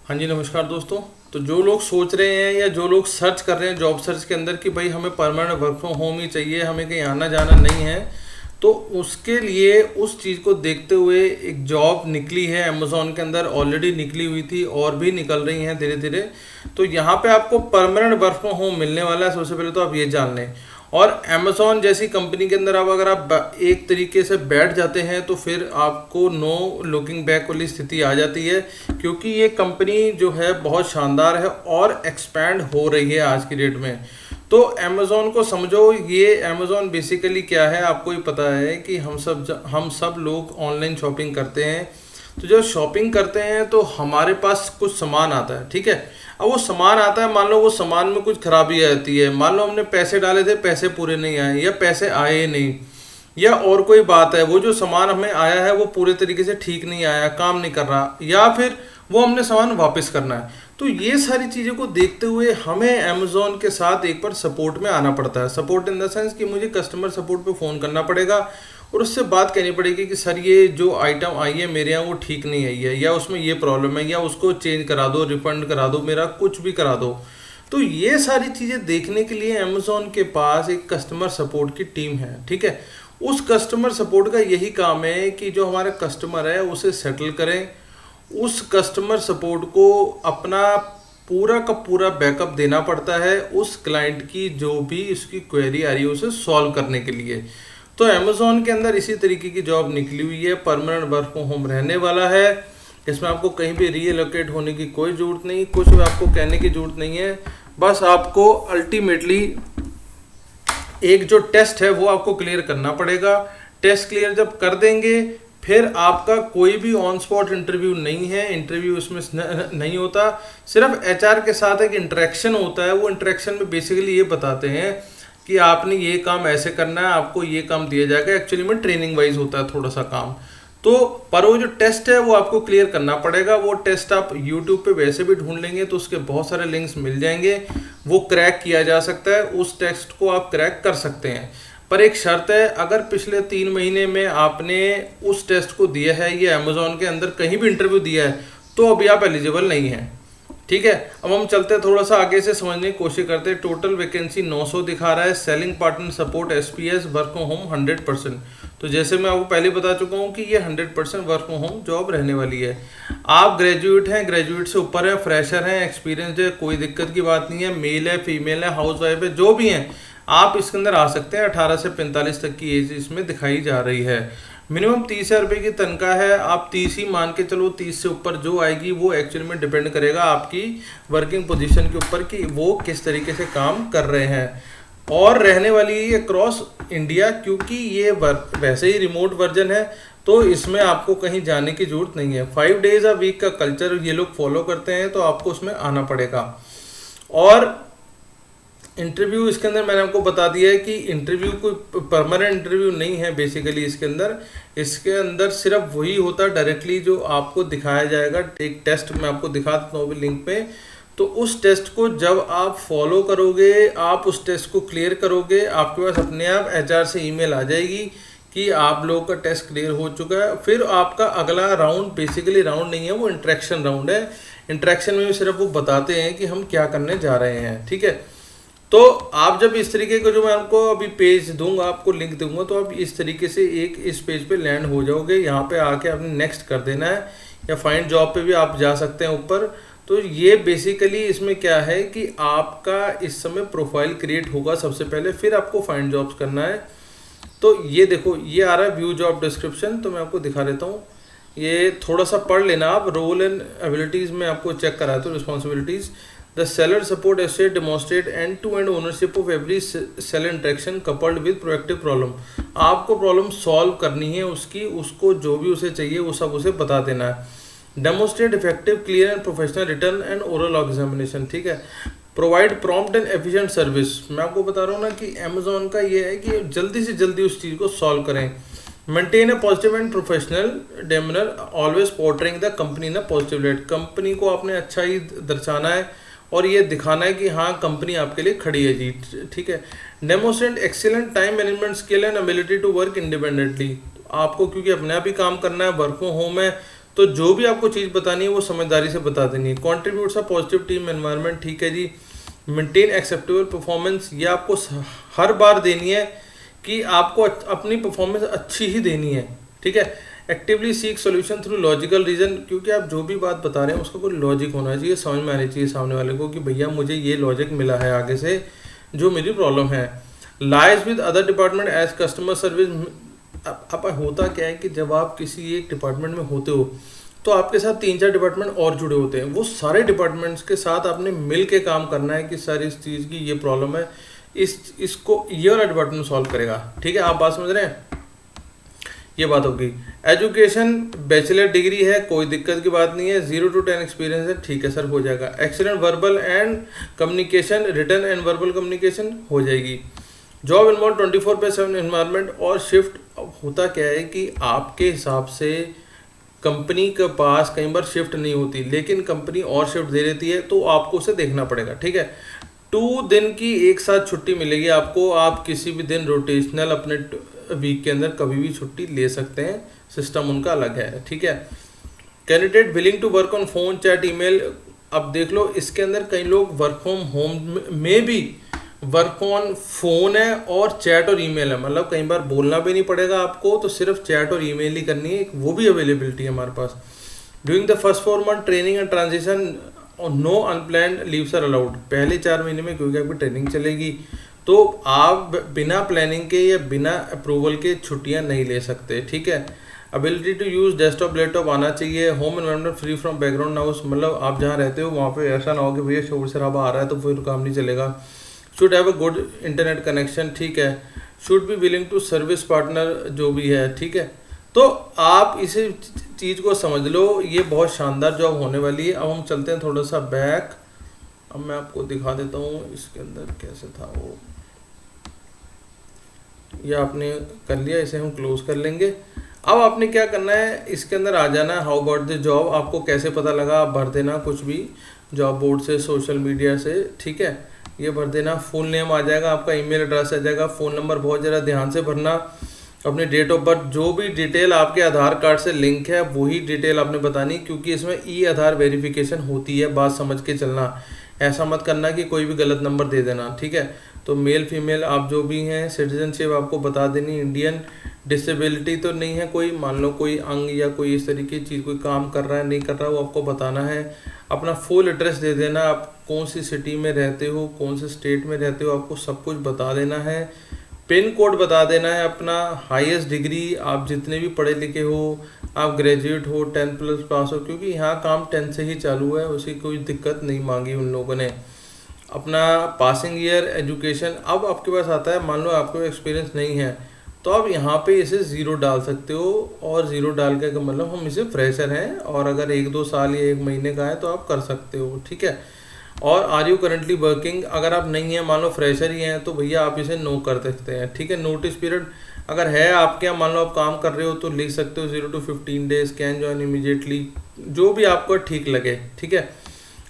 हाँ जी, नमस्कार दोस्तों। तो जो लोग सोच रहे हैं या जो लोग सर्च कर रहे हैं जॉब सर्च के अंदर कि भाई हमें परमानेंट वर्क फ्रॉम होम ही चाहिए, हमें कहीं आना जाना नहीं है, तो उसके लिए उस चीज़ को देखते हुए एक जॉब निकली है अमेज़ॉन के अंदर, ऑलरेडी निकली हुई थी और भी निकल रही हैं धीरे धीरे। तो यहाँ पे आपको परमानेंट वर्क फ्रॉम होम मिलने वाला है। सबसे पहले तो आप ये जान लें। और अमेज़ॉन जैसी कंपनी के अंदर अब अगर आप एक तरीके से बैठ जाते हैं तो फिर आपको नो लुकिंग बैक वाली स्थिति आ जाती है, क्योंकि ये कंपनी जो है बहुत शानदार है और एक्सपैंड हो रही है आज की डेट में। तो अमेज़ॉन को समझो, ये अमेज़ॉन बेसिकली क्या है आपको ही पता है कि हम सब लोग ऑनलाइन शॉपिंग करते हैं। तो जब शॉपिंग करते हैं तो हमारे पास कुछ सामान आता है, ठीक है। अब वो सामान आता है, मान लो वो सामान में कुछ खराबी आती है, मान लो हमने पैसे डाले थे, पैसे पूरे नहीं आए या पैसे आए ही नहीं, या और कोई बात है, वो जो सामान हमें आया है वो पूरे तरीके से ठीक नहीं आया, काम नहीं कर रहा, या फिर वो हमने सामान वापस करना है। तो ये सारी चीज़ों को देखते हुए हमें अमेज़ॉन के साथ एक बार सपोर्ट में आना पड़ता है। सपोर्ट इन द सेंस कि मुझे कस्टमर सपोर्ट पे फ़ोन करना पड़ेगा और उससे बात कहनी पड़ेगी कि सर ये जो आइटम आई है मेरे यहाँ वो ठीक नहीं आई है, या उसमें ये प्रॉब्लम है, या उसको चेंज करा दो, रिफंड करा दो, मेरा कुछ भी करा दो। तो ये सारी चीज़ें देखने के लिए अमेज़ॉन के पास एक कस्टमर सपोर्ट की टीम है, ठीक है। उस कस्टमर सपोर्ट का यही काम है कि जो हमारा कस्टमर है उसे सेटल करें, उस कस्टमर सपोर्ट को अपना पूरा का पूरा बैकअप देना पड़ता है उस क्लाइंट की जो भी उसकी क्वेरी आ रही है उसे सॉल्व करने के लिए। तो अमेज़ॉन के अंदर इसी तरीके की जॉब निकली हुई है, परमानेंट वर्क फ्रॉम होम रहने वाला है। इसमें आपको कहीं भी रीएलोकेट होने की कोई ज़रूरत नहीं, कुछ भी आपको कहने की ज़रूरत नहीं है। बस आपको अल्टीमेटली एक जो टेस्ट है वो आपको क्लियर करना पड़ेगा। टेस्ट क्लियर जब कर देंगे फिर आपका कोई भी ऑन स्पॉट इंटरव्यू नहीं है, इंटरव्यू इसमें नहीं होता, सिर्फ एचआर के साथ एक इंटरेक्शन होता है। वो इंटरेक्शन में बेसिकली ये बताते हैं कि आपने ये काम ऐसे करना है, आपको ये काम दिया जाएगा। एक्चुअली में ट्रेनिंग वाइज होता है थोड़ा सा काम। तो पर वो जो टेस्ट है वो आपको क्लियर करना पड़ेगा। वो टेस्ट आप यूट्यूब पे वैसे भी ढूंढ लेंगे तो उसके बहुत सारे लिंक्स मिल जाएंगे, वो क्रैक किया जा सकता है, उस टेस्ट को आप क्रैक कर सकते हैं। पर एक शर्त है, अगर पिछले 3 महीने में आपने उस टेस्ट को दिया है या अमेज़ॉन के अंदर कहीं भी इंटरव्यू दिया है तो अभी आप एलिजिबल नहीं हैं, ठीक है। अब हम चलते हैं थोड़ा सा आगे से समझने की कोशिश करते हैं। टोटल वैकेंसी 900 दिखा रहा है। Selling partner support SPS work from home 100%। तो जैसे मैं आपको पहले बता चुका हूँ कि ये 100% वर्क फ्रॉम होम जॉब रहने वाली है। आप ग्रेजुएट हैं, ग्रेजुएट से ऊपर है, फ्रेशर हैं, एक्सपीरियंस है, कोई दिक्कत की बात नहीं है, मेल है, फीमेल है, हाउस वाइफ है, जो भी हैं आप इसके अंदर आ सकते हैं। 18 से 45 तक की एज इसमें दिखाई जा रही है। मिनिमम 30,000 रुपये की तनख्वाह है। आप 30 ही मान के चलो, 30 से ऊपर जो आएगी वो एक्चुअली में डिपेंड करेगा आपकी वर्किंग पोजीशन के ऊपर कि वो किस तरीके से काम कर रहे हैं। और रहने वाली है अक्रॉस इंडिया, क्योंकि ये वैसे ही रिमोट वर्जन है तो इसमें आपको कहीं जाने की जरूरत नहीं है। 5 डेज अ वीक का कल्चर ये लोग फॉलो करते हैं तो आपको उसमें आना पड़ेगा। और इंटरव्यू इसके अंदर मैंने आपको बता दिया है कि इंटरव्यू कोई परमानेंट इंटरव्यू नहीं है। बेसिकली इसके अंदर सिर्फ वही होता है डायरेक्टली जो आपको दिखाया जाएगा। एक टेस्ट मैं आपको दिखा देता हूँ लिंक पे। तो उस टेस्ट को जब आप फॉलो करोगे, आप उस टेस्ट को क्लियर करोगे, आपके पास अपने आप एचआर से ईमेल आ जाएगी कि आप लोगों का टेस्ट क्लियर हो चुका है। फिर आपका अगला राउंड बेसिकली राउंड नहीं है, वो इंटरेक्शन राउंड है। इंटरेक्शन में भी सिर्फ वो बताते हैं कि हम क्या करने जा रहे हैं, ठीक है। तो आप जब इस तरीके का, जो मैं आपको अभी पेज दूंगा, आपको लिंक दूंगा, तो आप इस तरीके से एक इस पेज पे लैंड हो जाओगे। यहाँ पे आके आपने नेक्स्ट कर देना है, या फाइंड जॉब पे भी आप जा सकते हैं ऊपर। तो ये बेसिकली इसमें क्या है कि आपका इस समय प्रोफाइल क्रिएट होगा सबसे पहले, फिर आपको फाइंड जॉब्स करना है। तो ये देखो, ये आ रहा है व्यू जॉब डिस्क्रिप्शन। तो मैं आपको दिखा देता हूँ, ये थोड़ा सा पढ़ लेना आप। रोल एंड एबिलिटीज़ में आपको चेक करा तो responsibilities, the seller support associate demonstrate end-to-end ownership of every seller interaction coupled with proactive problem। आपको प्रॉब्लम सॉल्व करनी है उसकी, उसको जो भी उसे चाहिए वो सब उसे बता देना है। Demonstrate effective clear and professional return and oral examination, ठीक है। Provide prompt and efficient service. मैं आपको बता रहा हूँ ना कि अमेजोन का ये है कि जल्दी से जल्दी उस चीज़ को सॉल्व करें। Maintain a positive and professional demeanour, always portraying the company in a positive light. Company को आपने अच्छा ही दर्शाना है और ये दिखाना है कि हाँ कंपनी आपके लिए खड़ी है जी, ठीक है। Demonstrate excellent time management skill and ability to work independently. आपको क्योंकि अपने आप ही काम करना है, वर्क फ्रॉम होम है, तो जो भी आपको चीज़ बतानी है वो समझदारी से बता देनी है। Contributes a positive team environment, ठीक है जी। मेंटेन एक्सेप्टेबल परफॉर्मेंस, ये आपको हर बार देनी है कि आपको अपनी परफॉर्मेंस अच्छी ही देनी है, ठीक है। Actively seek solution through logical reason, क्योंकि आप जो भी बात बता रहे हैं उसका कोई लॉजिक होना चाहिए, समझ में आनी चाहिए सामने वाले को कि भैया मुझे ये लॉजिक मिला है आगे से जो मेरी प्रॉब्लम है। Lies with other department as customer service. अब होता क्या है कि जब आप किसी एक डिपार्टमेंट में होते हो तो आपके साथ 3-4 डिपार्टमेंट और जुड़े होते हैं, वो सारे डिपार्टमेंट्स के साथ आपने मिल के काम करना है कि सर इस चीज़ की ये प्रॉब्लम है, इसको ये वाला डिपार्टमेंट सॉल्व करेगा, ठीक है। आप बात समझ रहे हैं, ये बात होगी। एजुकेशन बैचलर डिग्री है, कोई दिक्कत की बात नहीं है। 0 to 10 एक्सपीरियंस है, ठीक है सर, हो जाएगा। Excellent verbal and communication, written and verbal communication हो जाएगी। जॉब इन्वॉल्व 24/7 एनवायरनमेंट और शिफ्ट। होता क्या है कि आपके हिसाब से कंपनी के पास कई बार शिफ्ट नहीं होती, लेकिन कंपनी और शिफ्ट दे देती है, तो आपको उसे देखना पड़ेगा, ठीक है। 2 दिन की एक साथ छुट्टी मिलेगी आपको, आप किसी भी दिन रोटेशनल अपने वीक के अंदर कभी भी छुट्टी ले सकते हैं, सिस्टम उनका अलग है, ठीक है। Candidate willing to work on phone, chat, email. अब देख लो इसके अंदर कई लोग वर्क फ्रॉम होम में भी वर्क ऑन फोन है और चैट और ईमेल है, मतलब कई बार बोलना भी नहीं पड़ेगा आपको, तो सिर्फ चैट और ईमेल ही करनी है, वो भी अवेलेबिलिटी है हमारे पास। Doing the first 4 month training and transition, और no unplanned leaves are allowed. पहले 4 महीने में क्योंकि आपकी ट्रेनिंग चलेगी तो आप बिना प्लानिंग के या बिना अप्रूवल के छुट्टियां नहीं ले सकते, ठीक है। Ability to use desktop laptop आना चाहिए। Home environment free from background noise, मतलब आप जहाँ रहते हो वहाँ पे ऐसा ना हो कि भैया शोर शराबा आ रहा है तो फिर काम नहीं चलेगा। Should have a good internet connection, ठीक है। Should be willing to service partner, जो भी है, ठीक है। तो आप इसे चीज़ को समझ लो, ये बहुत शानदार जॉब होने वाली है। अब हम चलते हैं थोड़ा सा बैक, अब मैं आपको दिखा देता हूँ इसके अंदर कैसे था वो। ये आपने कर लिया, इसे हम क्लोज कर लेंगे। अब आपने क्या करना है, इसके अंदर आ जाना है। हाउ अबाउट द जॉब, आपको कैसे पता लगा, आप भर देना कुछ भी, जॉब बोर्ड से, सोशल मीडिया से, ठीक है, ये भर देना। फुल नेम आ जाएगा आपका, ईमेल एड्रेस आ जाएगा, फ़ोन नंबर बहुत ज़रा ध्यान से भरना, अपनी डेट ऑफ बर्थ, जो भी डिटेल आपके आधार कार्ड से लिंक है वही डिटेल आपने बतानी, क्योंकि इसमें ई आधार वेरिफिकेशन होती है, बात समझ के चलना। ऐसा मत करना कि कोई भी गलत नंबर दे देना, ठीक है। तो मेल फीमेल आप जो भी हैं, सिटीजनशिप आपको बता देनी, इंडियन। डिसेबिलिटी तो नहीं है कोई, मान लो कोई अंग या कोई इस तरीके की चीज़ कोई काम कर रहा है नहीं कर रहा, वो आपको बताना है। अपना फुल एड्रेस दे देना, आप कौन सी सिटी में रहते हो, कौन से स्टेट में रहते हो, आपको सब कुछ बता देना है। पिन कोड बता देना है अपना। हाईएस्ट डिग्री, आप जितने भी पढ़े लिखे हो, आप ग्रेजुएट हो, 10+ पास हो, क्योंकि यहाँ काम 10 से ही चालू है, उसी कोई दिक्कत नहीं मांगी उन लोगों ने। अपना पासिंग ईयर, एजुकेशन। अब आपके पास आता है, मान लो आपको एक्सपीरियंस नहीं है तो आप यहाँ पे इसे 0 डाल सकते हो, और 0 डाल के मतलब हम इसे फ्रेशर हैं, और अगर 1-2 साल या 1 महीने का है तो आप कर सकते हो, ठीक है। और आर यू करेंटली वर्किंग, अगर आप नहीं है, मान लो फ्रेशर ही हैं, तो भैया आप इसे नो कर सकते हैं, ठीक है। नोटिस पीरियड अगर है आपके यहाँ, मान लो आप काम कर रहे हो तो लिख सकते हो 0 to 15 days, can join immediately, जो भी आपको ठीक लगे, ठीक है।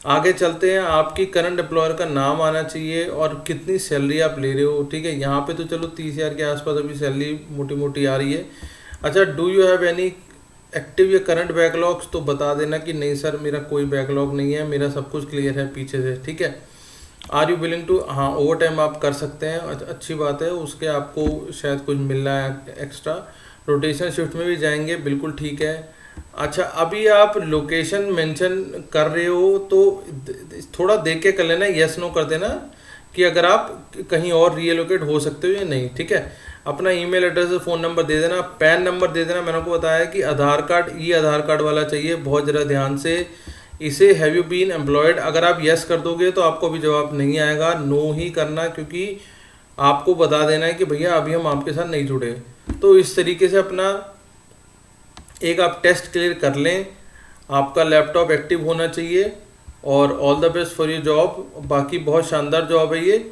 आगे चलते हैं, आपकी करंट एम्प्लॉयर का नाम आना चाहिए और कितनी सैलरी आप ले रहे हो, ठीक है। यहाँ पे तो चलो 30,000 के आसपास अभी सैलरी मोटी मोटी आ रही है। अच्छा, do you have any active या करंट बैकलॉग्स, तो बता देना कि नहीं सर मेरा कोई बैकलॉग नहीं है, मेरा सब कुछ क्लियर है पीछे से, ठीक है। आर यू विलिंग टू, हाँ ओवर टाइम आप कर सकते हैं, अच्छी बात है, उसके आपको शायद कुछ मिल रहा है एक्स्ट्रा। रोटेशन शिफ्ट में भी जाएंगे, बिल्कुल ठीक है। अच्छा, अभी आप लोकेशन मेंशन कर रहे हो तो थोड़ा देख के कर लेना, यस नो कर देना कि अगर आप कहीं और रीलोकेट हो सकते हो या नहीं, ठीक है। अपना ईमेल एड्रेस, फ़ोन नंबर दे देना, पैन नंबर दे देना। मैंने आपको बताया कि आधार कार्ड, ई आधार कार्ड वाला चाहिए, बहुत ज़रा ध्यान से इसे। हैव यू बीन एम्प्लॉयड, अगर आप यस कर दोगे तो आपको अभी जवाब नहीं आएगा, नो ही करना, क्योंकि आपको बता देना है कि भैया अभी हम आपके साथ नहीं जुड़े। तो इस तरीके से अपना एक आप टेस्ट क्लियर कर लें, आपका लैपटॉप एक्टिव होना चाहिए, और all the best for your job. बाकी बहुत शानदार जॉब है ये,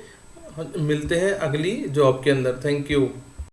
मिलते हैं अगली जॉब के अंदर। Thank you.